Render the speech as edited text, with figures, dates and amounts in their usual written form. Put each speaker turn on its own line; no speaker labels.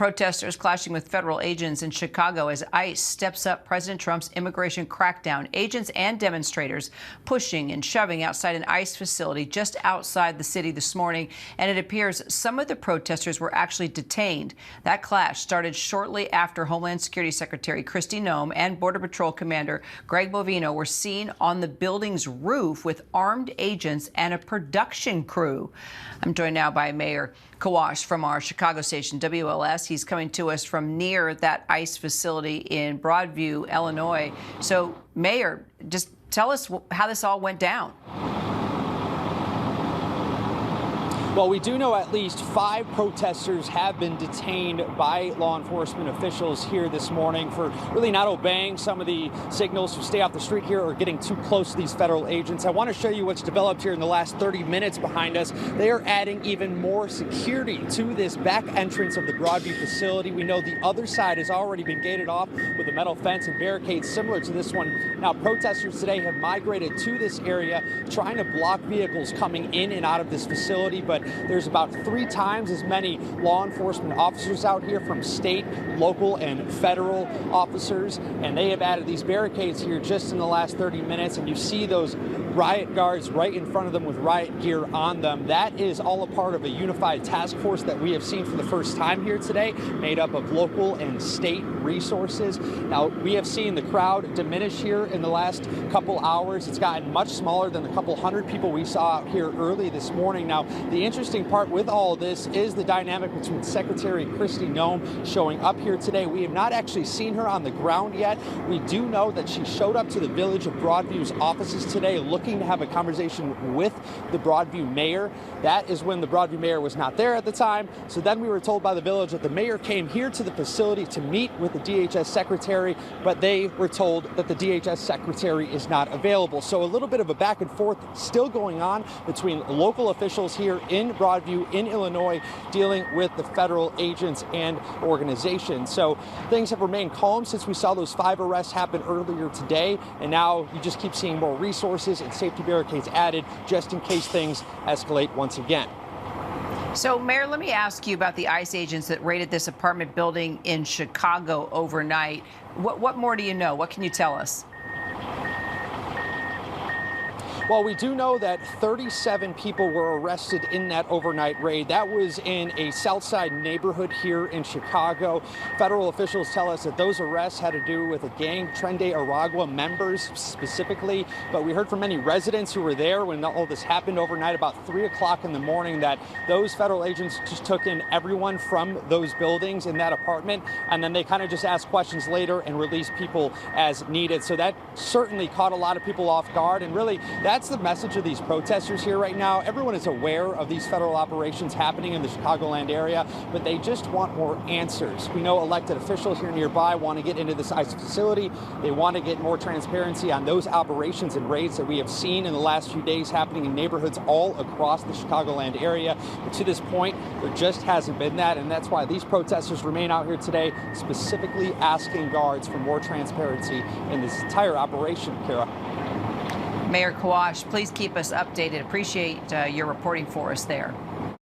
Protesters clashing with federal agents in Chicago as ICE steps up President Trump's immigration crackdown. Agents and demonstrators pushing and shoving outside an ICE facility just outside the city this morning, and it appears some of the protesters were actually detained. That clash started shortly after Homeland Security Secretary Kristi Noem and Border Patrol Commander Greg Bovino were seen on the building's roof with armed agents and a production crew. I'm joined now by Mayor Kawash from our Chicago station, WLS. He's coming to us from near that ICE facility in Broadview, Illinois. So, Mayor, just tell us how this all went down.
Well, we do know at least 5 protesters have been detained by law enforcement officials here this morning for really not obeying some of the signals to stay off the street here or getting too close to these federal agents. I want to show you what's developed here in the last 30 minutes behind us. They are adding even more security to this back entrance of the Broadview facility. We know the other side has already been gated off with a metal fence and barricades similar to this one. Now, protesters today have migrated to this area, trying to block vehicles coming in and out of this facility, but there's about 3 times as many law enforcement officers out here from state, local, and federal officers, and they have added these barricades here just in the last 30 minutes, and you see those riot guards right in front of them with riot gear on them. That is all a part of a unified task force that we have seen for the first time here today, made up of local and state resources. Now, we have seen the crowd diminish here in the last couple hours. It's gotten much smaller than the couple hundred people we saw out here early this morning. Now, the interesting part with all of this is the dynamic between Secretary Kristi Noem showing up here today. We have not actually seen her on the ground yet. We do know that she showed up to the Village of Broadview's offices today looking to have a conversation with the Broadview mayor. That is when the Broadview mayor was not there at the time. So then we were told by the Village that the mayor came here to the facility to meet with the DHS secretary, but they were told that the DHS secretary is not available. So a little bit of a back and forth still going on between local officials here in Broadview, in Illinois, dealing with the federal agents and organizations. So things have remained calm since we saw those 5 arrests happen earlier today, and now you just keep seeing more resources and safety barricades added just in case things escalate once again.
So, Mayor, let me ask you about the ICE agents that raided this apartment building in Chicago overnight. What more do you know? What can you tell us?
Well, we do know that 37 people were arrested in that overnight raid. That was in a South Side neighborhood here in Chicago. Federal officials tell us that those arrests had to do with a gang, Trende Aragua members specifically. But we heard from many residents who were there when all this happened overnight about 3 o'clock in the morning that those federal agents just took in everyone from those buildings in that apartment, and then they kind of just asked questions later and released people as needed. So that certainly caught a lot of people off guard, and really that's the message of these protesters here right now. Everyone is aware of these federal operations happening in the Chicagoland area, but they just want more answers. We know elected officials here nearby want to get into this ICE facility. They want to get more transparency on those operations and raids that we have seen in the last few days happening in neighborhoods all across the Chicagoland area. But to this point, there just hasn't been that, and that's why these protesters remain out here today, specifically asking guards for more transparency in this entire operation, Kara.
Mayor Kawash, please keep us updated. Appreciate your reporting for us there.